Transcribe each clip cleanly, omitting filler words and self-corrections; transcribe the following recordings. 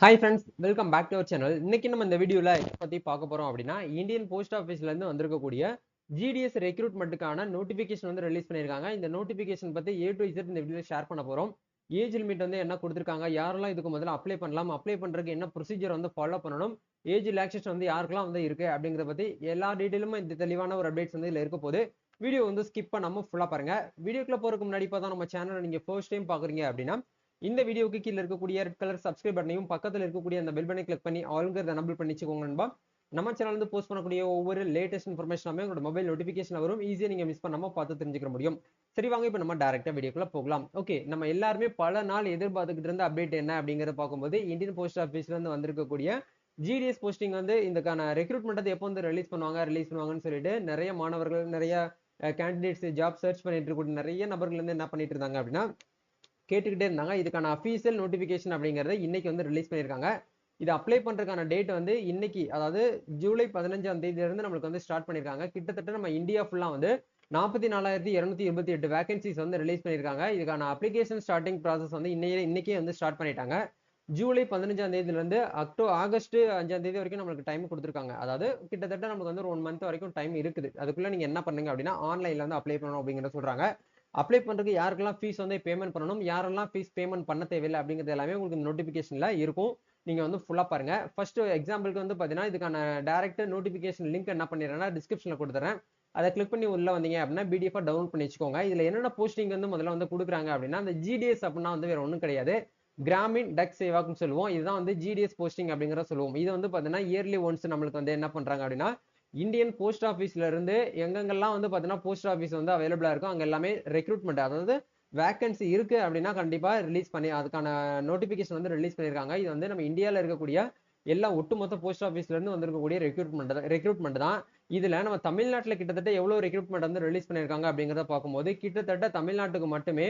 Hi friends, welcome back to our channel. இன்னைக்கு நம்ம இந்த வீடியோல இதை பத்தி பார்க்க போறோம் அப்படின்னா, இந்தியன் போஸ்ட் ஆஃபீஸ்ல இருந்து வந்திருக்கக்கூடிய ஜிடிஎஸ் ரெக்ரூட்மெண்ட்டுக்கான நோட்டிபிகேஷன் வந்து ரிலீஸ் பண்ணியிருக்காங்க. இந்த நோட்டிபிகேஷன் பத்தி A to Z இந்த வீடியோல ஷேர் பண்ண போறோம். ஏஜ் லிமிட் வந்து என்ன கொடுத்திருக்காங்க, யாரெல்லாம் இதுக்கு முதல்ல அப்ளை பண்ணலாம், அப்ளை பண்றதுக்கு என்ன ப்ரொசீஜர் வந்து ஃபாலோ பண்ணணும், ஏஜ் ரிலாக்சேஷன் வந்து யாருக்கெல்லாம் வந்து இருக்கு அப்படிங்கறத பத்தி எல்லா டீடைலுமே இந்த தெளிவான ஒரு அப்டேட்ஸ் வந்து இதுல இருக்க போகுது. வீடியோ வந்து ஸ்கிப் பண்ணாம ஃபுல்லா பாருங்க. வீடியோக்குள்ள போறதுக்கு முன்னாடி இப்பதான் நம்ம சேனலை நீங்க ஃபர்ஸ்ட் டைம் பாக்குறீங்க அப்படின்னா இந்த வீடியோக்கு கீழ இருக்கக்கூடிய ரெட் கலர் சப்ஸ்கிரைப் பட்டனையும் பக்கத்துல இருக்கக்கூடிய அந்த பெல் பட்டனை கிளிக் பண்ணி ஆல்ங்கிறத எனபிள் பண்ணிச்சுக்கோங்க நண்பா. நம்ம சேனல் வந்து போஸ்ட் பண்ணக்கூடிய ஒவ்வொரு லேட்டஸ்ட் இன்ஃபர்மேஷனுமே உங்களோட மொபைல் நோட்டிபிகேஷன் வரும். ஈஸியா நீங்க மிஸ் பண்ணாம பார்த்து தெரிஞ்சுக்க முடியும். சரி, வாங்க இப்ப நம்ம டைரக்டா வீடியோக்குள்ள போகலாம். ஓகே, நம்ம எல்லாருமே பல நாள் எதிர்பார்த்துக்கிட்டு இருந்த அப்டேட் என்ன அப்படிங்கறத பார்க்கும்போது இந்தியன் போஸ்ட் ஆஃபீஸ்ல இருந்து வந்திருக்கக்கூடிய ஜிடிஎஸ் போஸ்டிங் வந்து இதுக்கான ரெக்ரூட்மெண்ட் எப்போ வந்து ரிலீஸ் பண்ணுவாங்கன்னு சொல்லிட்டு நிறைய மாணவர்கள், நிறைய கேண்டிடேட்ஸ், ஜாப் சர்ச் பண்ணிட்டு இருக்கக்கூடிய நிறைய நபர்கள் வந்து என்ன பண்ணிட்டு இருந்தாங்க அப்படின்னா கேட்டுக்கிட்டே இருந்தாங்க. இதுக்கான அஃபீஷியல் நோட்டிபிகேஷன் அப்படிங்கறத இன்னைக்கு வந்து ரிலீஸ் பண்ணியிருக்காங்க. இது அப்ளை பண்றதுக்கான டேட் வந்து இன்னைக்கு, அதாவது ஜூலை 15ஆம் தேதியில இருந்து நம்மளுக்கு வந்து ஸ்டார்ட் பண்ணிருக்காங்க. கிட்டத்தட்ட நம்ம இந்தியா ஃபுல்லா வந்து 44,228 வேகன்சிஸ் வந்து ரிலீஸ் பண்ணிருக்காங்க. இதுக்கான அப்ளிகேஷன் ஸ்டார்டிங் ப்ராசஸ் வந்து இன்னைக்கே வந்து ஸ்டார்ட் பண்ணிட்டாங்க. ஜூலை 15ஆம் தேதியில இருந்து ஆகஸ்ட் 5ஆம் தேதி வரைக்கும் நம்மளுக்கு டைம் கொடுத்துருக்காங்க. அதாவது கிட்டத்தட்ட நமக்கு வந்து ஒரு 1 மந்த் வரைக்கும் டைம் இருக்குது. அதுக்குள்ள நீங்க என்ன பண்ணுங்க அப்படின்னா ஆன்லைன்ல வந்து அப்ளை பண்ணணும் அப்படிங்கறத சொல்றாங்க. அப்ளை பண்றதுக்கு யாருக்கெல்லாம் ஃபீஸ் வந்து பேமெண்ட் பண்ணணும், யாரெல்லாம் ஃபீஸ் பேமெண்ட் பண்ண தேவையில்லை அப்படிங்கிறது எல்லாமே உங்களுக்கு நோட்டிபிகேஷன்ல இருக்கும். நீங்க வந்து ஃபுல்லா பாருங்க. ஃபர்ஸ்ட் எக்ஸாம்பிளுக்கு வந்து பாத்தீங்கன்னா இதுக்கான டைரக்ட் நோட்டிபிகேஷன் லிங்க் என்ன பண்ணிடுறேன்னா டிஸ்கிரிப்ஷன்ல கொடுத்துறேன். அதை கிளிக் பண்ணி உள்ள வந்தீங்க அப்படின்னா பிடிஎஃப் டவுன்லோட் பண்ணி வச்சுக்கோங்க. இதுல என்னென்ன போஸ்டிங் வந்து முதல்ல வந்து கொடுக்குறாங்க அப்படின்னா அந்த ஜிடிஎஸ் அப்படின்னா வந்து வேற ஒன்றும் கிடையாது, கிராமின் டக் சேவாக்னு சொல்லுவோம். இதுதான் வந்து ஜிடிஎஸ் போஸ்டிங் அப்படிங்கிற சொல்லுவோம். இது வந்து பாத்தீங்கன்னா இயர்லி ஒன்ஸ் நம்மளுக்கு வந்து என்ன பண்றாங்க அப்படின்னா இந்தியன் போஸ்ட் ஆஃபீஸ்ல இருந்து எங்கெங்கெல்லாம் வந்து பாத்தீங்கன்னா போஸ்ட் ஆஃபீஸ் வந்து அவைலபிளா இருக்கும் அங்க எல்லாமே ரெக்ரூட்மெண்ட், அதாவது வேகன்சி இருக்கு அப்படின்னா கண்டிப்பா ரிலீஸ் பண்ணி அதுக்கான நோட்டிபிகேஷன் வந்து ரிலீஸ் பண்ணிருக்காங்க. இது வந்து நம்ம இந்தியால இருக்கக்கூடிய எல்லா ஒட்டுமொத்த போஸ்ட் ஆஃபீஸ்ல இருந்து வந்திருக்கக்கூடிய ரெக்ரூட்மெண்ட் தான். இதுல நம்ம தமிழ்நாட்டுல கிட்டத்தட்ட எவ்வளவு ரெக்ரூட்மெண்ட் வந்து ரிலீஸ் பண்ணிருக்காங்க அப்படிங்கறத பார்க்கும்போது கிட்டத்தட்ட தமிழ்நாட்டுக்கு மட்டுமே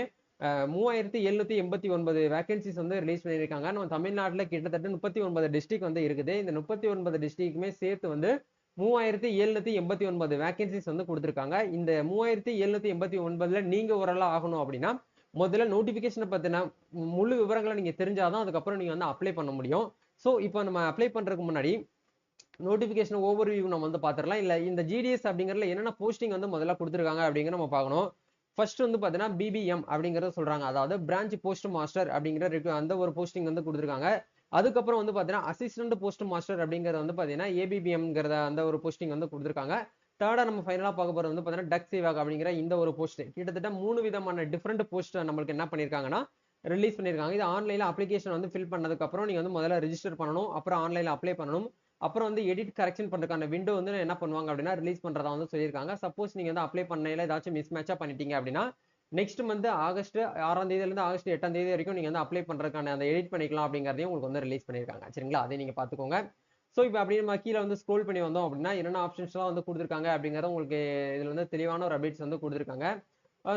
3789 வேகன்சிஸ் வந்து ரிலீஸ் பண்ணியிருக்காங்க. நம்ம தமிழ்நாட்டுல கிட்டத்தட்ட 39 டிஸ்ட்ரிக்ட் வந்து இருக்குது. இந்த 39 டிஸ்ட்ரிக்ட்டுமே சேர்த்து வந்து 3789 வேகன்சிஸ் வந்து கொடுத்திருக்காங்க. இந்த 3789ல நீங்க ஒரு ஆளா ஆகணும் அப்படின்னா முதல்ல நோட்டிபிகேஷனை பத்தின முழு விவரங்களை நீங்க தெரிஞ்சாதான் அதுக்கப்புறம் நீங்க வந்து அப்ளை பண்ண முடியும். சோ இப்போ நம்ம அப்ளை பண்றதுக்கு முன்னாடி நோட்டிபிகேஷன் ஓவர் வியூ நம்ம வந்து பாத்திரலாம். இல்ல இந்த ஜிடிஎஸ் அப்படிங்கறதுல என்னென்ன போஸ்டிங் வந்து முதல்ல கொடுத்திருக்காங்க அப்படிங்கிற நம்ம பார்க்கணும். ஃபர்ஸ்ட் வந்து பாத்தீங்கன்னா பிபிஎம் அப்படிங்கறத சொல்றாங்க, அதாவது பிரான்ச் போஸ்ட் மாஸ்டர் அப்படிங்கிற அந்த ஒரு போஸ்டிங் வந்து கொடுத்திருக்காங்க. அதுக்கப்புறம் வந்து பாத்தீங்கன்னா அசிஸ்டன்ட் போஸ்ட் மாஸ்டர் அப்படிங்கறது வந்து பாத்தீங்கன்னா ஏபிபிஎம்ங்கிறத அந்த ஒரு போஸ்டிங் வந்து கொடுத்திருக்காங்க. தேர்டா நம்ம ஃபைனலா பார்க்க போறது வந்து பாத்தீங்கன்னா டக் சேவாக் அப்படிங்கிற இந்த ஒரு போஸ்ட். கிட்டத்தட்ட 3 விதமான டிஃபரெண்ட் போஸ்ட் நம்மளுக்கு என்ன பண்ணிருக்காங்கன்னா ரிலீஸ் பண்ணிருக்காங்க. இது ஆன்லைன்ல அப்ளிகேஷன் வந்து ஃபில் பண்ணதுக்கு அப்புறம் நீங்க வந்து முதல்ல ரெஜிஸ்டர் பண்ணணும், அப்புறம் ஆன்லைன்ல அப்ளை பண்ணணும், அப்புறம் வந்து எடிட் கரெக்ஷன் பண்றதுக்கான விண்டோ வந்து என்ன பண்ணுவாங்க அப்படின்னா ரிலீஸ் பண்றதா வந்து சொல்லியிருக்காங்க. சப்போஸ் நீங்க வந்து அப்ளை பண்ணையில ஏதாச்சும் மிஸ் மேட்சா பண்ணிட்டீங்க அப்படின்னா நெக்ஸ்ட் மந்த் ஆகஸ்ட் 6ஆம் தேதியில இருந்து ஆகஸ்ட் 8ஆம் தேதி வரைக்கும் நீங்க வந்து அப்ளை பண்றதுக்கான அந்த எடிட் பண்ணிக்கலாம் அப்படிங்கறதையும் உங்களுக்கு வந்து ரிலீஸ் பண்ணிருக்காங்க. சரிங்களா, அதை நீங்க பாத்துக்கோங்க. சோ இப்போ அப்படியே நம்ம கீழே வந்து ஸ்க்ரோல் பண்ணி வந்தோம் அப்படின்னா என்னென்ன ஆப்ஷன்ஸ் எல்லாம் வந்து கொடுத்திருக்காங்க அப்படிங்கறத உங்களுக்கு இதுல வந்து தெளிவான ஒரு அப்டேட்ஸ் வந்து கொடுத்திருக்காங்க.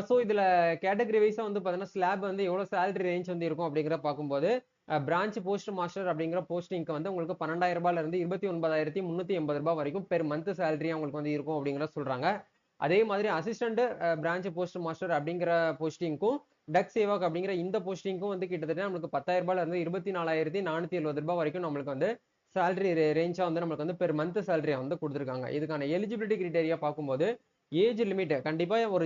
சோ இதுல கேட்டகரி வைஸா வந்து பாத்தீங்கன்னா ஸ்லாப் வந்து எவ்வளவு சேலரி ரேஞ்ச் வந்து இருக்கும் அப்படிங்கிற பார்க்கும்போது பிரான்ச் போஸ்ட் மாஸ்டர் அப்படிங்கிற போஸ்டிங்க்கு வந்து உங்களுக்கு 12,000 ரூபாயில இருந்து 29,380 ரூபாய் வரைக்கும் பெர் மந்த் சேலரியா உங்களுக்கு வந்து இருக்கும் அப்படிங்கிற சொல்றாங்க. அதே மாதிரி அசிஸ்டன்ட் பிரான்ச் போஸ்ட் மாஸ்டர் அப்படிங்கிற போஸ்டிங்க்கும் டக் சேவாக் அப்படிங்கிற இந்த போஸ்டிங்க்கும் வந்து கிட்டத்தட்ட நம்மளுக்கு 10,000 ரூபாயில இருந்து 24,470 ரூபாய் வரைக்கும் நம்மளுக்கு வந்து சேலரி ரேஞ்சா வந்து நம்மளுக்கு வந்து பெர் மந்த் சேலரியா வந்து கொடுத்திருக்காங்க. இதுக்கான எலிஜிபிலிட்டி கிரைட்டேரியா பார்க்கும்போது ஏஜ் லிமிட் கண்டிப்பா ஒரு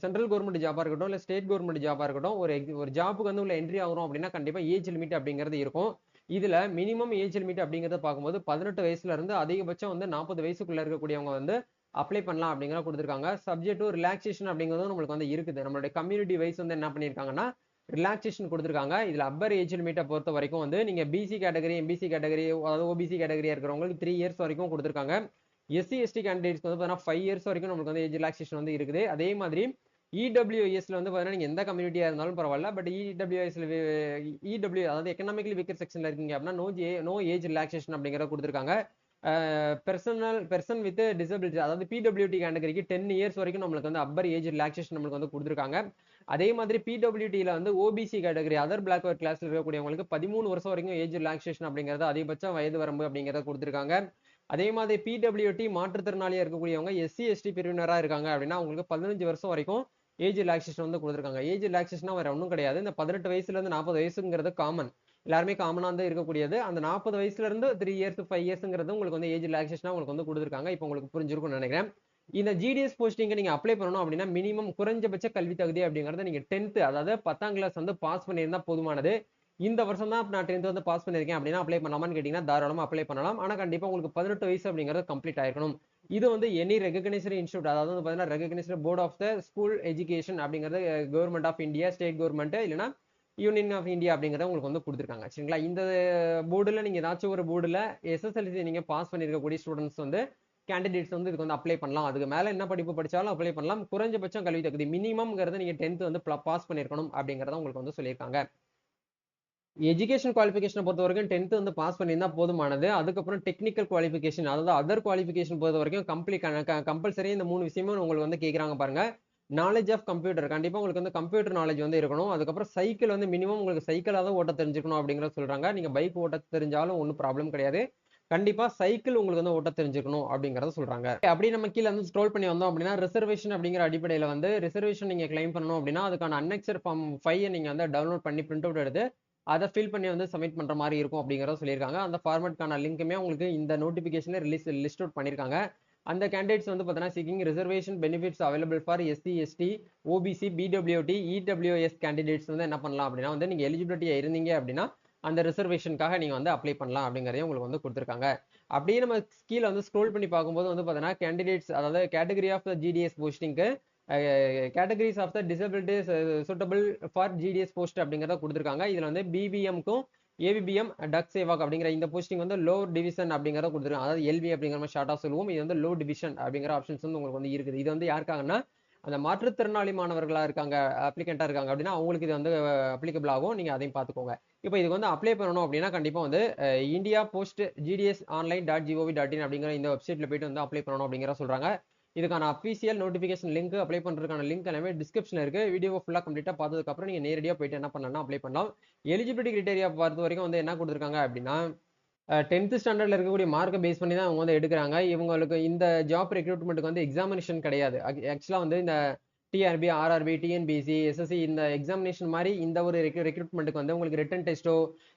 சென்ட்ரல் கவர்மெண்ட் ஜாபா இருக்கட்டும், இல்ல ஸ்டேட் கவர்மெண்ட் ஜாபா இருக்கட்டும், ஒரு ஜாப்புக்கு வந்து உள்ள என்ட்ரி ஆகிறோம் அப்படின்னா கண்டிப்பா ஏஜ் லிமிட் அப்படிங்கிறது இருக்கும். இதுல மினிமம் ஏஜ் லிமிட் அப்படிங்கறத பார்க்கும்போது 18 வயசுல இருந்து அதிகபட்சம் வந்து 40 வயசுக்குள்ள இருக்கக்கூடியவங்க வந்து அப்ளை பண்ணலாம் அப்படிங்கிற கொடுத்திருக்காங்க. சப்ஜெக்ட் டு ரிலாக்சேஷன் அப்படிங்கிறதும் நம்மளுக்கு வந்து இருக்குது. நம்மளுடைய கம்யூனிட்டி வைஸ் வந்து என்ன பண்ணிருக்காங்கன்னா ரிலாக்சேஷன் கொடுத்திருக்காங்க. இதுல அப்பர் ஏஜ் லிமிட்டை பொறுத்த வரைக்கும் வந்து நீங்க பிசி கேட்டகரி, எம்பிசி கேட்டகரி, அதாவது ஓபிசி கேட்டகரியா இருக்கிறவங்களுக்கு 3 இயர்ஸ் வரைக்கும் கொடுத்திருக்காங்க. எஸ்சி எஸ்டி கேண்டிடேட்ஸ் வந்து பாத்தீங்கன்னா 5 இயர்ஸ் வரைக்கும் நமக்கு வந்து ஏஜ் ரிலாக்சேஷன் வந்து இருக்குது. அதே மாதிரி இடபிள்யூஎஸ்ல வந்து பாத்தீங்கன்னா நீங்க எந்த கம்யூனிட்டியா இருந்தாலும் பரவாயில்ல, பட் இடபிள்யூஎஸ்ல அதாவது எக்கனாமிக்கலி வீக்கர் செக்ஷன்ல இருக்கீங்க அப்படின்னா நோ ஏஜ் ரிலாக்சேஷன் அப்படிங்கறத கொடுத்திருக்காங்க. பெர்சன் வித் டிசபிலிட்டி, அதாவது பிடபிள்யூடி கேட்டகரிக்கு 10 இயர்ஸ் வரைக்கும் நம்மளுக்கு வந்து அப்பர் ஏஜ் ரிலாக்சேஷன் நம்மளுக்கு வந்து கொடுத்திருக்காங்க. அதே மாதிரி பிடபிள்யூடில வந்து ஓபிசி கேட்டகரி, அதர் பிளாக்வர்ட் கிளாஸ்ல இருக்கக்கூடியவங்களுக்கு 13 வருஷம் வரைக்கும் ஏஜ் ரிலாக்சேஷன் அப்படிங்கறது அதிகபட்ச வயது வரம்பு அப்படிங்கறத கொடுத்திருக்காங்க. அதே மாதிரி பிடபிள்யூடி மாற்றுத்திறனாளியா இருக்கக்கூடியவங்க எஸ்சி எஸ்டி பிரிவினரா இருக்காங்க அப்படின்னா அவங்களுக்கு 15 வருஷம் வரைக்கும் ஏஜ் ரிலாக்சேஷன் வந்து கொடுத்திருக்காங்க. ஏஜ் ரிலாக்சேஷன் வேற ஒன்றும் கிடையாது, இந்த 18 வயசுல இருந்து 40 வயசுங்கிறது காமன். எல்லாருமே காமனா வந்து இருக்கக்கூடியது. அந்த 40 வயசுல இருந்து 3 இயர்ஸ் 5 இயர்ஸ்ங்கிறது உங்களுக்கு வந்து ஏஜ் ரிலாக்சேஷனா உங்களுக்கு வந்து கொடுத்துருக்காங்க. இப்போ உங்களுக்கு புரிஞ்சிருக்கும்னு நினைக்கிறேன். இந்த ஜிடிஎஸ் போஸ்டிங்க நீங்க அப்ளை பண்ணணும் அப்படின்னா மினிமம் குறைஞ்சபட்ச கல்வி தகுதி அப்படிங்கறது நீங்க 10th அதாவது 10ஆம் கிளாஸ் வந்து பாஸ் பண்ணியிருந்தா போதுமானது. இந்த வருஷம் தான் நான் 10th வந்து பாஸ் பண்ணிருக்கேன் அப்படின்னா அப்ளை பண்ணலாமான்னு கேட்டீங்கன்னா தாராளமா அப்ளை பண்ணலாம். ஆனா கண்டிப்பா உங்களுக்கு 18 வயசு அப்படிங்கிறது கம்ப்ளீட் ஆயிருக்கணும். இது வந்து எனி ரெகக்னைஸ்டு இன்ஸ்டியூட் அதாவது வந்து பாத்தீங்கன்னா recognised board of the school education அப்படிங்கிறது government of India, state government இல்லைன்னா யூனியன் ஆஃப் இந்தியா அப்படிங்கறத உங்களுக்கு வந்து கொடுத்துருக்காங்க. சரிங்களா? இந்த போர்டுல நீங்க ஏதாச்சும் ஒரு போர்டுல எஸ்எஸ்எல்சி நீங்க பாஸ் பண்ணிருக்கக்கூடிய ஸ்டூடெண்ட்ஸ் வந்து கேண்டிடேட்ஸ் வந்து இதுக்கு வந்து அப்ளை பண்ணலாம். அதுக்கு மேல என்ன படிப்பு படிச்சாலும் அப்ளை பண்ணலாம். குறைஞ்சபட்சம் கல்வி தகுதி மினிமம்ங்கிறது நீங்க 10th வந்து பாஸ் பண்ணிருக்கணும் அப்படிங்கறத உங்களுக்கு வந்து சொல்லியிருக்காங்க. எஜுகேஷன் குவாலிஃபிகேஷனை பொறுத்த வரைக்கும் 10th வந்து பாஸ் பண்ணியிருந்தா போதுமானது. அதுக்கப்புறம் டெக்னிக்கல் குவாலிஃபிகேஷன் அதாவது அதர் குவாலிஃபிகேஷன் பொறுத்த வரைக்கும் கம்பல்சரி இந்த 3 விஷயமும் உங்களுக்கு வந்து கேட்கறாங்க பாருங்க. நாலேஜ் ஆஃப் கம்ப்யூட்டர் கண்டிப்பா உங்களுக்கு வந்து கம்ப்யூட்டர் நாலேஜ் வந்து இருக்கணும். அதுக்கப்புறம் சைக்கிள் வந்து மினிமம் உங்களுக்கு சைக்கிளாவது ஓட்ட தெரிஞ்சுக்கணும் அப்படிங்கறத சொல்றாங்க. நீங்க பைக் ஓட்ட தெரிஞ்சாலும் ஒன்றும் ப்ராப்ளம் கிடையாது. கண்டிப்பா சைக்கிள் உங்களுக்கு வந்து ஓட்ட தெரிஞ்சுக்கணும் அப்படிங்கறத சொல்றாங்க. அப்படியே நம்ம கீழ வந்து ஸ்க்ரோல் பண்ணி வந்தோம் அப்படின்னா ரிசர்வேஷன் அப்படிங்கிற அடிப்படையில வந்து ரிசர்வேஷன் நீங்க கிளைம் பண்ணணும் அப்படின்னா அதுக்கான அன்னெக்சர் ஃபார்ம் 5 நீங்க வந்து டவுன்லோட் பண்ணி பிரிண்ட் அவுட் எடுத்து அதை ஃபில் பண்ணி வந்து சப்மிட் பண்ற மாதிரி இருக்கும் அப்படிங்கறத சொல்லியிருக்காங்க. அந்த ஃபார்மேட்கான லிங்க்குமே உங்களுக்கு இந்த நோட்டிபிகேஷன்ல லிஸ்ட் அவுட் பண்ணிருக்காங்க. அந்த கேண்டிடேட்ஸ் வந்து பார்த்தீங்கன்னா seeking reservation benefits available for SC, ST, OBC, PWD, EWS candidates வந்து என்ன பண்ணலாம் அப்படின்னா வந்து நீங்க எலிஜிபிலிட்டியா இருந்தீங்க அப்படின்னா அந்த ரிசர்வேஷனுக்காக நீங்க வந்து அப்ளை பண்ணலாம் அப்படிங்கறதையும் உங்களுக்கு வந்து கொடுத்துருக்காங்க. அப்படியே நம்ம கீழே வந்து ஸ்க்ரோல் பண்ணி பார்க்கும்போது வந்து பார்த்தீங்கன்னா கேண்டிடேட்ஸ் அதாவது கேட்டகரி ஆஃப் ஜிடிஎஸ் போஸ்டிங்க்கு categories of the disabilities suitable for GDS post அப்படிங்கறத கொடுத்துருக்காங்க. இதுல வந்து பிபிஎம்க்கும் ஏபிபிஎம் டக் சேவாக் அப்படிங்கிற இந்த போஸ்டிங் வந்து லோ டிவிஷன் அப்படிங்கறத கொடுத்துருக்காங்க. அதாவது எல்வி அப்படிங்கிற மாதிரி ஷார்ட்டா சொல்லுவோம். இது வந்து லோ டிவிஷன் அப்படிங்கிற ஆப்ஷன்ஸ் வந்து உங்களுக்கு வந்து இருக்குது. இது வந்து யாருக்காங்கன்னா அந்த மாற்றுத்திறனாளி மாணவர்களா இருக்காங்க, அப்ளிகண்டா இருக்காங்க அப்படின்னா அவங்களுக்கு இது வந்து அப்ளிகபிள் ஆகும். நீங்க அதையும் பார்த்துக்கோங்க. இப்போ இதுக்கு வந்து அப்ளை பண்ணணும் அப்படின்னா கண்டிப்பா வந்து India post GDS online dot G O V dot in அப்படிங்கிற இந்த வெப்சைட்ல போயிட்டு வந்து அப்ளை பண்ணணும் அப்படிங்கிற சொல்றாங்க. இதுக்கான அஃபீஷியல் நோட்டிஃபிகேஷன் லிங்க் அப்ளை பண்றதுக்கான லிங்க் எல்லாமே டிஸ்கிரிப்ஷன்ல இருக்கு. வீடியோ ஃபுல்லா கம்ப்ளீட்டா பார்த்ததுக்கு அப்புறம் நீங்க நேரடியா போயிட்டு என்ன பண்ணலாம் அப்ளை பண்ணலாம். எலிஜிபிலிட்டி கிரைட்டீரியா பொறுத்த வரைக்கும் வந்து என்ன கொடுத்துருக்காங்க அப்படின்னா 10th ஸ்டாண்டர்ட்ல இருக்கக்கூடிய மார்க்கை பேஸ் பண்ணி தான் அவங்க வந்து எடுக்கிறாங்க. இவங்களுக்கு இந்த ஜாப் ரெக்ரூட்மெண்ட்டுக்கு வந்து எக்ஸாமினேஷன் கிடையாது. ஆக்சுவலா வந்து இந்த டிஆர்பி, ஆர்ஆர்பி, டிஎன்பிஎஸ்சி, எஸ்எஸ்சி இந்த எக்ஸாமினேஷன் மாதிரி இந்த ஒரு ரெக்ரூட்மெண்ட்டுக்கு வந்து உங்களுக்கு ரிட்டன் டெஸ்ட்டோ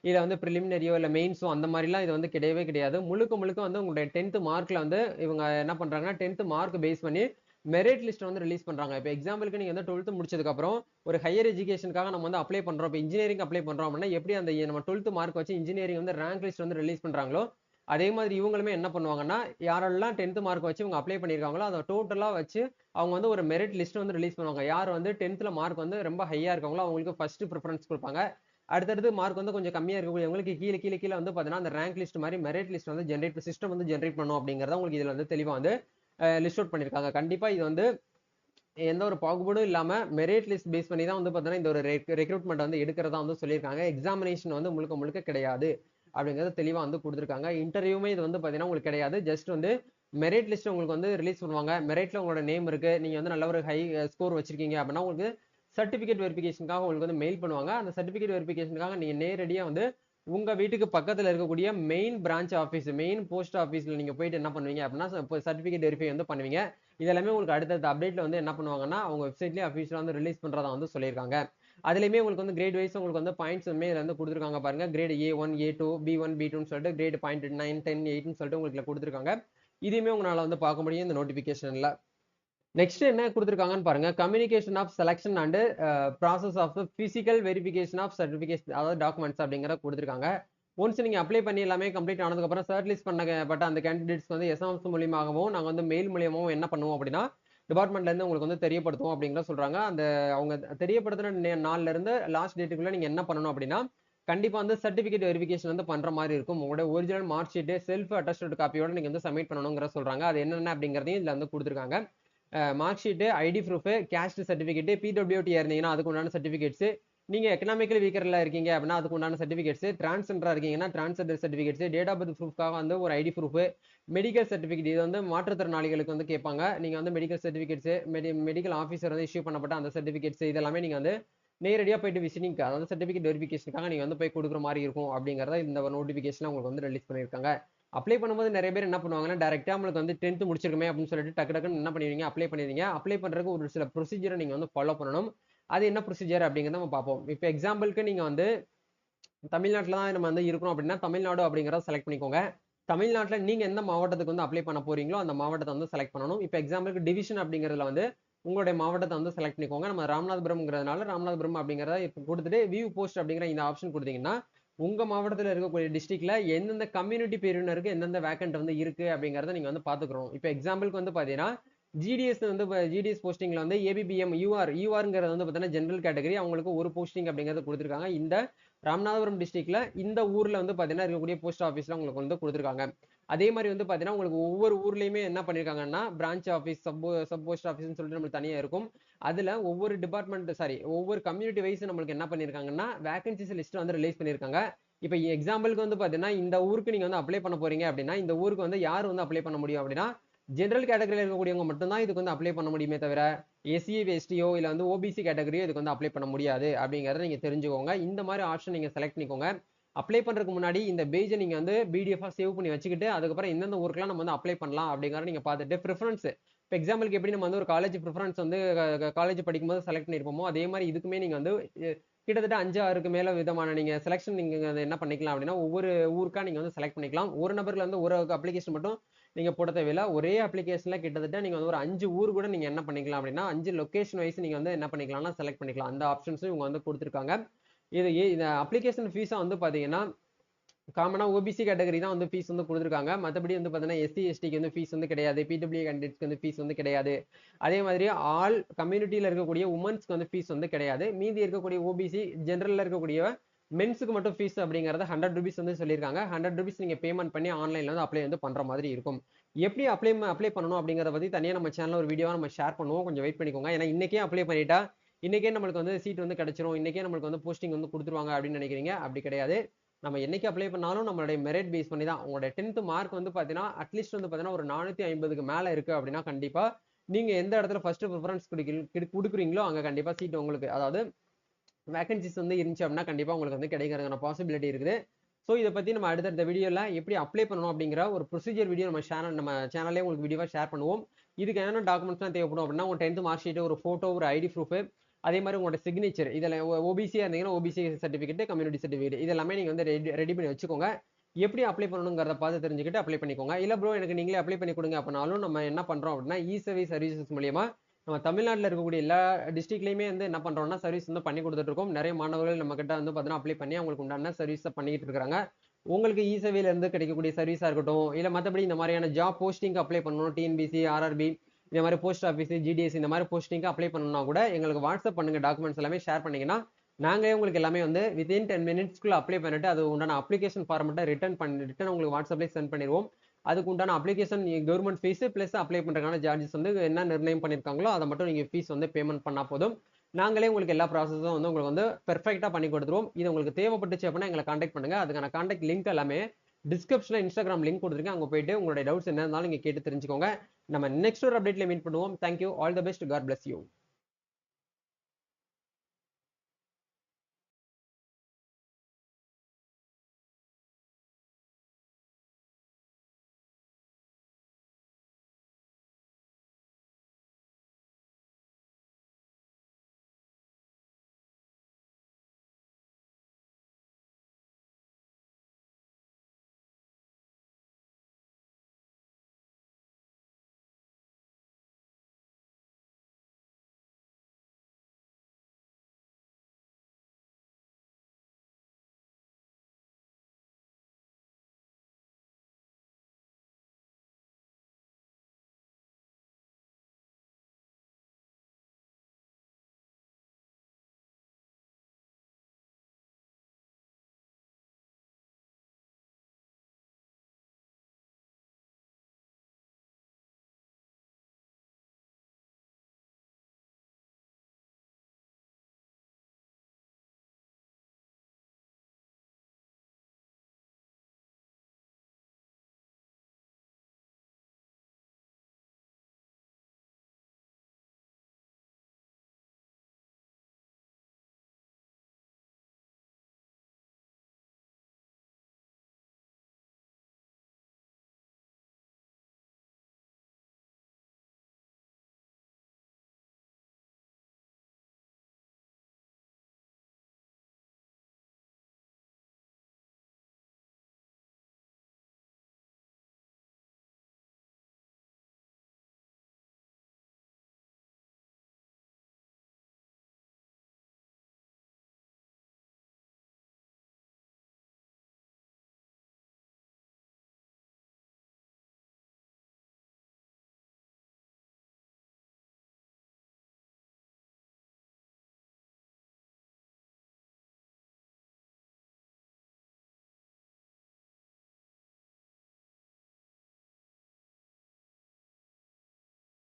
இல்ல வந்து பிரிலிமினரியோ இல்ல மெயின்ஸோ அந்த மாதிரிலாம் இது வந்து கிடையவே கிடையாது. முழுக்க முழுக்க வந்து உங்களுடைய 10th மார்க்ல வந்து இவங்க என்ன பண்றாங்கன்னா 10th மார்க் பேஸ் பண்ணி மெரிட் லிஸ்ட் வந்து ரிலீஸ் பண்றாங்க. இப்போ எக்ஸாம்பிளுக்கு நீங்க வந்து 12th முடிச்சதுக்கு அப்புறம் ஒரு ஹையர் எஜுகேஷனுக்காக நம்ம வந்து அப்ளை பண்றோம். இப்போ இன்ஜினியரிங் அப்ளை பண்றோம் அப்படின்னா எப்படி அந்த நம்ம 12th மார்க் வச்சு இன்ஜினியரிங் வந்து ரேங்க் லிஸ்ட் வந்து ரிலீஸ் பண்றாங்களோ அதே மாதிரி இவங்களுமே என்ன பண்ணுவாங்கன்னா யாரெல்லாம் 10th மார்க் வச்சு இவங்க அப்ளை பண்ணிருக்காங்களோ அதை டோட்டலா வச்சு அவங்க வந்து ஒரு மெரிட் லிஸ்ட் வந்து ரிலீஸ் பண்ணுவாங்க. யார் வந்து 10th மார்க் வந்து ரொம்ப ஹையா இருக்காங்களோ அவங்களுக்கு ஃபர்ஸ்ட் ப்ரிஃபரன்ஸ் கொடுப்பாங்க. அடுத்தடுத்து மார்க் வந்து கொஞ்சம் கம்மியா இருக்கக்கூடியவங்களுக்கு கீழே கீழே கீழே வந்து பாத்தீங்கன்னா அந்த ரேங்க் லிஸ்ட் மாதிரி மெரிட் லிஸ்ட் வந்து சிஸ்டம் வந்து ஜென்ரேட் பண்ணும் அப்படிங்கறத உங்களுக்கு இதுல வந்து தெளிவா வந்து லிஸ்ட் அவுட் பண்ணிருக்காங்க. கண்டிப்பா இது வந்து எந்த ஒரு பாகுபாடும் இல்லாம மெரிட் லிஸ்ட் பேஸ் பண்ணி தான் வந்து பாத்தீங்கன்னா இந்த ஒரு ரெக்ரூட்மெண்ட் வந்து எடுக்கிறதா வந்து சொல்லியிருக்காங்க. எக்ஸாமினேஷன் வந்து முழுக்க முழுக்க கிடையாது அப்படிங்கறது தெளிவா வந்து கொடுத்துருக்காங்க. இன்டர்வியூமே இது வந்து பாத்தீங்கன்னா உங்களுக்கு கிடையாது. ஜஸ்ட் வந்து மெரிட் லிஸ்ட் உங்களுக்கு வந்து ரிலீஸ் பண்ணுவாங்க. மெரிட்ல உங்களோட நேம் இருக்கு, நீங்க வந்து நல்ல ஒரு ஹை ஸ்கோர் வச்சிருக்கீங்க அப்படின்னா உங்களுக்கு சர்டிபிகேட் வெரிஃபிகேஷனுக்காக உங்களுக்கு வந்து மெயில் பண்ணுவாங்க. அந்த சர்டிபிகேட் வெரிஃபிகேஷனுக்காக நீங்க நேரடியா வந்து உங்க வீட்டுக்கு பக்கத்துல இருக்கக்கூடிய main branch office main post ஆஃபீஸ்ல நீங்க போயிட்டு என்ன பண்ணுவீங்க அப்படின்னா சர்டிபிகேட் வெரிஃபை வந்து பண்ணுவீங்க. இதெல்லாமே உங்களுக்கு அடுத்தடுத்த அப்டேட்ல வந்து என்ன பண்ணுவாங்கன்னா அவங்க வெப்சைட்லயே அஃபீஷியலா வந்து ரிலீஸ் பண்றதா வந்து சொல்லியிருக்காங்க. அதுலயுமே உங்களுக்கு வந்து கிரேட் வைஸ் உங்களுக்கு வந்து பாயிண்ட்ஸ் இதுல வந்து கொடுத்துருக்காங்க பாருங்க. Great A1, A2, B1, B2 சொல்லிட்டு கிரேட் பாயிண்ட் 9, 10, 8 சொல்லிட்டு உங்களுக்கு கொடுத்துருக்காங்க. இதையுமே உங்களால வந்து பார்க்க முடியும் இந்த நோட்டிபிகேஷன்ல. நெக்ஸ்ட் என்ன கொடுத்துருக்காங்கன்னு பாருங்க. Communication of selection and process of physical verification of certification அதாவது டாக்குமெண்ட்ஸ் அப்படிங்கிற கொடுத்துருக்காங்க. ஒன்ஸ் நீங்க அப்ளை பண்ணி எல்லாமே கம்ப்ளீட் ஆனதுக்கு அப்புறம் ஷார்ட் லிஸ்ட் பண்ணப்பட்ட அந்த கேண்டிடேட்ஸ் வந்து எஸ்எம்எஸ் மூலியமாகவும் நாங்க வந்து மெயில் மூலியமாகவும் என்ன பண்ணுவோம் அப்படின்னா டிபார்ட்மெண்ட்ல இருந்து உங்களுக்கு வந்து தெரியப்படுத்துவோம் அப்படிங்கிற சொல்றாங்க. அந்த அவங்க தெரியப்படுத்தின நாள்ல இருந்து லாஸ்ட் டேட்டுக்குள்ள நீங்க என்ன பண்ணணும் அப்படின்னா கண்டிப்பா வந்து சர்டிபிகேட் வெரிஃபிகேஷன் வந்து பண்ற மாதிரி இருக்கும். உங்களோட original mark sheet self attested காப்பியோட நீங்க வந்து சப்மிட் பண்ணணுங்கிற சொல்றாங்க. அது என்னென்ன அப்படிங்கறதையும் இதுல வந்து கொடுத்துருக்காங்க. Mark sheet, ID proof, caste certificate, PWD இருந்தீங்கன்னா அதுக்கு உண்டான சர்டிபிகேட்ஸ், நீங்க எக்கனாமிக்கல் வீக்கர்ல இருக்கீங்க அப்படின்னா அதுக்கு உண்டான சர்டிபிகேட்ஸ், டிரான்ஸ்ஜெண்டரா இருக்கீங்கன்னா transgender certificates, date of birth ப்ரூஃப்காக வந்து ஒரு ஐடி ப்ரூஃப், மெடிக்கல் சர்டிபிகேட் இது வந்து மாற்றுத்திறனாளிகளுக்கு வந்து கேட்பாங்க. நீங்க வந்து மெடிக்கல் சர்டிபிகேட்ஸ், மெடிக்கல் ஆஃபீஸர் வந்து இஷ்யூ பண்ணப்பட்ட அந்த சர்டிபிகேட்ஸ் இதெல்லாமே நீங்க வந்து நேரடியா போயிட்டு விசிட்டிங் அதாவது சர்டிபிகேட் வெரிஃபிகேஷனுக்காக நீங்க வந்து போய் கொடுக்குற மாதிரி இருக்கும் அப்படிங்கறத இந்த நோட்டிபிகேஷன் உங்களுக்கு வந்து ரிலீஸ் பண்ணிருக்காங்க. அப்ளை பண்ணும்போது நிறைய பேர் என்ன பண்ணுவாங்கன்னா டைரக்டா உங்களுக்கு வந்து 10th முடிச்சிருக்கமே அப்படின்னு சொல்லிட்டு டக்கு டக்குன்னு என்ன பண்ணுவீங்க அப்ளை பண்ணிடுவீங்க. அப்ளை பண்றதுக்கு ஒரு சில ப்ரொசீஜரை நீங்க வந்து ஃபாலோ பண்ணணும். அது என்ன ப்ரொசீஜர் அப்படிங்கறத நம்ம பார்ப்போம். இப்போ எக்ஸாம்பிளுக்கு நீங்க வந்து தமிழ்நாட்டுல தான் நம்ம வந்து இருக்கணும் அப்படின்னா தமிழ்நாடு அப்படிங்கிறத செலக்ட் பண்ணிக்கோங்க. தமிழ்நாட்டுல நீங்க எந்த மாவட்டத்துக்கு வந்து அப்ளை பண்ண போறீங்களோ அந்த மாவட்டத்தை வந்து செலக்ட் பண்ணணும். இப்போ எக்ஸாம்பிளுக்கு டிவிஷன் அப்படிங்கிறதுல வந்து உங்களுடைய மாவட்டத்தை வந்து செலக்ட் பண்ணிக்கோங்க. நம்ம ராமநாதபுரம்ங்கிறதுனால ராமநாதபுரம் அப்படிங்கிறத இப்போ கொடுத்துட்டு வியூ போஸ்ட் அப்படிங்கிற இந்த ஆப்ஷன் கொடுத்தீங்கன்னா உங்க மாவட்டத்தில் இருக்கக்கூடிய டிஸ்ட்ரிக்ட்ல எந்தெந்த கம்யூனிட்டி பிரிவினருக்கு எந்தெந்த வேக்கண்ட் வந்து இருக்கு அப்படிங்கறத நீங்க வந்து பாத்துக்கணும். இப்போ எக்ஸாம்பிளுக்கு வந்து பாத்தீங்கன்னா ஜிடிஎஸ் வந்து ஜிடிஎஸ் போஸ்டிங்ல வந்து ஏபிபிஎம் யூஆர்ங்கிறது வந்து பாத்தீங்கன்னா ஜெனரல் கேட்டகரி, அவங்களுக்கு ஒரு போஸ்டிங் அப்படிங்கறது கொடுத்துருக்காங்க. இந்த ராமநாதபுரம் டிஸ்ட்ரிக்ட்ல இந்த ஊர்ல வந்து பாத்தீங்கன்னா இருக்கக்கூடிய போஸ்ட் ஆஃபீஸ்ல உங்களுக்கு வந்து கொடுத்துருக்காங்க. அதே மாதிரி வந்து பாத்தீங்கன்னா உங்களுக்கு ஒவ்வொரு ஊர்லயுமே என்ன பண்ணிருக்காங்கன்னா பிரான்ச் ஆஃபீஸ், சப் போஸ்ட் ஆஃபீஸ்னு சொல்லிட்டு நம்மளுக்கு தனியா இருக்கும். அதுல ஒவ்வொரு டிபார்ட்மெண்ட் ஒவ்வொரு கம்யூனிட்டி வைஸ் நம்மளுக்கு என்ன பண்ணிருக்காங்கன்னா வேகன்சிஸ் லிஸ்ட் வந்து ரிலீஸ் பண்ணிருக்காங்க. இப்போ எக்ஸாம்பிளுக்கு வந்து பாத்தீங்கன்னா இந்த ஊருக்கு நீங்க வந்து அப்ளை பண்ண போறீங்க அப்படின்னா இந்த ஊருக்கு வந்து யார் வந்து அப்ளை பண்ண முடியும் அப்படின்னா ஜெனரல் கேட்டகரியில் இருக்கக்கூடியவங்க மட்டும்தான் இதுக்கு வந்து அப்ளை பண்ண முடியுமே தவிர எஸ்சி எஸ்டியோ இல்ல வந்து ஓபிசி கேட்டகரியோ இதுக்கு வந்து அப்ளை பண்ண முடியாது அப்படிங்கறத நீங்க தெரிஞ்சுக்கோங்க. இந்த மாதிரி ஆப்ஷன் நீங்க செலக்ட் பண்ணிக்கோங்க. அப்ளை பண்றதுக்கு முன்னாடி இந்த பேஜை நீங்க வந்து பிடிஎஃப் சேவ் பண்ணி வச்சுக்கிட்டு அதுக்கப்புறம் எந்தெந்த ஊருக்குலாம் நம்ம வந்து அப்ளை பண்ணலாம் அப்படிங்கறத நீங்க பார்த்துட்டு ப்ரிஃபரன்ஸ் இப்போ எக்ஸாம்பிளுக்கு எப்படி நம்ம வந்து ஒரு காலேஜ் ப்ரிஃபரன்ஸ் வந்து காலேஜ் படிக்கும்போது செலக்ட் பண்ணிருப்போமோ அதே மாதிரி இதுக்குமே நீங்க வந்து கிட்டத்தட்ட 5-6க்கு மேல விதமான நீங்க செலக்ஷன் நீங்க என்ன பண்ணிக்கலாம் அப்படின்னா ஒவ்வொரு ஊருக்கா நீங்க வந்து செலக்ட் பண்ணிக்கலாம். ஒரு நபர்ல வந்து ஒரு அப்ளிகேஷன் மட்டும் நீங்க போட தேவையில்ல. ஒரே அப்ளிகேஷன்ல கிட்டத்தட்ட நீங்க வந்து ஒரு 5 ஊர் கூட நீங்க என்ன பண்ணிக்கலாம் அப்படின்னா 5 லொகேஷன் வைஸ் நீங்க வந்து என்ன பண்ணிக்கலாம்னா செலக்ட் பண்ணிக்கலாம். அந்த ஆப்ஷன்ஸும் இவங்க வந்து கொடுத்துருக்காங்க. இந்த அப்ளிகேஷன் ஃபீஸா வந்து பாத்தீங்கன்னா காமனா ஓபிசி கேட்டகரி தான் வந்து ஃபீஸ் வந்து கொடுத்துருக்காங்க. மற்றபடி வந்து பாத்தீங்கன்னா எஸ்சி எஸ்டிக்கு வந்து ஃபீஸ் வந்து கிடையாது. பிடபிள்யூ கேண்டிடேட்ஸ்க்கு வந்து ஃபீஸ் வந்து கிடையாது. அதே மாதிரி ஆல் கம்யூனிட்டியில இருக்கக்கூடிய உமன்ஸ்க்கு வந்து ஃபீஸ் வந்து கிடையாது. மீதி இருக்கக்கூடிய ஓபிசி ஜெனரல்ல இருக்கக்கூடிய மென்ஸுக்கு மட்டும் ஃபீஸ் அப்படிங்கறத 100 ருபீஸ் வந்து சொல்லியிருக்காங்க. 100 ருபீஸ் நீங்க பேமெண்ட் பண்ணி ஆன்லைன்ல வந்து அப்ளை வந்து பண்ற மாதிரி இருக்கும். எப்படி அப்ளை பண்ணணும் அப்படிங்கறத பத்தி தனியா நம்ம சேனல்ல ஒரு வீடியோவா நம்ம ஷேர் பண்ணுவோம். கொஞ்சம் வெயிட் பண்ணிக்கோங்க. ஏன்னா இன்னைக்கே அப்ளை பண்ணிட்டா இன்னைக்கே நம்மளுக்கு வந்து சீட் வந்து கிடைச்சிரும், இன்னைக்கே நம்மளுக்கு வந்து போஸ்டிங் வந்து கொடுத்துருவாங்க அப்படின்னு நினைக்கிறீங்க. அப்படி கிடையாது. நம்ம என்னைக்கு அப்ளை பண்ணாலும் நம்மளுடைய மெரிட் பேஸ் பண்ணி தான். உங்களுடைய 10th மார்க் வந்து பாத்தீங்கன்னா அட்லீஸ்ட் வந்து பாத்தீங்கன்னா ஒரு 450க்கு மேல இருக்கு அப்படின்னா கண்டிப்பா நீங்க எந்த இடத்துல ஃபர்ஸ்ட் ப்ரிஃபரன்ஸ் கொடுக்குறீங்களோ அங்க கண்டிப்பா சீட் உங்களுக்கு, அதாவது வேகன்சிஸ் வந்து இருந்துச்சு அப்படின்னா கண்டிப்பா உங்களுக்கு வந்து கிடைக்கிறதுக்கான பாசிபிலிட்டி இருக்குது. ஸோ இதை பத்தி நம்ம அடுத்தடுத்த வீடியோல எப்படி அப்ளை பண்ணணும் அப்படிங்கிற ஒரு ப்ரொசீஜர் வீடியோ நம்ம சேனல்லே உங்களுக்கு வீடியோவா ஷேர் பண்ணுவோம். இதுக்கு என்னென்ன டாக்குமெண்ட்ஸ்லாம் தேவைப்படும் அப்படின்னா உங்க 10th மார்க் ஷீட், ஒரு போட்டோ, ஒரு ஐடி ப்ரூஃப், அதே மாதிரி உங்களோட சிக்னேச்சர், இதில் ஓபிசியா இருந்தீங்கன்னா ஓபிசி சர்டிஃபிகேட், கம்யூனிட்டி சர்டிஃபிகேட் இதெல்லாமே நீங்க வந்து ரெடி பண்ணி வச்சுக்கோங்க. எப்படி அப்ளை பண்ணணுங்கிறத பார்த்து தெரிஞ்சுக்கிட்டு அப்ளை பண்ணிக்கோங்க. இல்ல ப்ரோ எனக்கு நீங்களே அப்ளை பண்ணி கொடுங்க அப்படின்னாலும் நம்ம என்ன பண்றோம் அப்படின்னா சர்வீசஸ் மூலியமா நம்ம தமிழ்நாட்டில் இருக்கக்கூடிய எல்லா டிஸ்ட்ரிக்ட்லயுமே வந்து என்ன பண்றோம்னா சர்வீஸ் வந்து பண்ணி கொடுத்துட்டு இருக்கோம். நிறைய மாணவர்கள் நம்ம கிட்ட வந்து பார்த்தீங்கன்னா அப்ளை பண்ணி அவங்களுக்கு உண்டான சர்வீஸ் பண்ணிட்டு இருக்காங்க. உங்களுக்கு சேவையில இருந்து கிடைக்கக்கூடிய சர்வீஸா இருக்கட்டும், இல்ல மற்றபடி இந்த மாதிரியான ஜாப் போஸ்டிங் அப்ளை பண்ணணும், டிஎன்பிசி, ஆர்ஆர்பி இந்த மாதிரி போஸ்ட் ஆஃபீஸ், ஜிடிஎஸ் இந்த மாதிரி போஸ்டிங்க்கு அப்ளை பண்ணணும்னா கூட எங்களுக்கு வாட்ஸ்அப் பண்ணுங்க. டாக்குமெண்ட்ஸ் எல்லாமே ஷேர் பண்ணீங்கன்னா நாங்களே உங்களுக்கு எல்லாமே வந்து வித்தின் 10 மினிட்ஸ்க்குள்ள அப்ளை பண்ணிட்டு அது உண்டான அப்ளிகேஷன் ஃபார்மெட்டை ரிட்டர்ன் உங்களுக்கு வாட்ஸ்அப்லேயே சென்ட் பண்ணிடுவோம். அதுக்கு உண்டான application government fees plus apply பண்றதுக்கான சார்ஜஸ் வந்து என்ன நிர்ணயம் பண்ணிருக்காங்களோ அதை மட்டும் நீங்க ஃபீஸ் வந்து பேமெண்ட் பண்ணா போதும். நாங்களே உங்களுக்கு எல்லா ப்ராசஸும் வந்து உங்களுக்கு வந்து பெர்ஃபெக்ட்டா பண்ணி கொடுத்துருவோம். இது உங்களுக்கு தேவைப்பட்டுச்சு அப்படின்னா எங்களை கான்டாக்ட் பண்ணுங்க. அதுக்கான கான்டாக்ட் லிங்க் எல்லாமே டிஸ்கிரிப்ஷன்ல இன்ஸ்டாகிராம் லிங்க் கொடுத்துருக்கேன். அங்க போயிட்டு உங்களுடைய டவுட்ஸ் என்ன இருந்தாலும் நீங்க கேட்டு தெரிஞ்சுக்கோங்க. நம்ம நெக்ஸ்ட் ஒரு அப்டேட்ல மீட் பண்ணுவோம். Thank you. All the best. God bless you.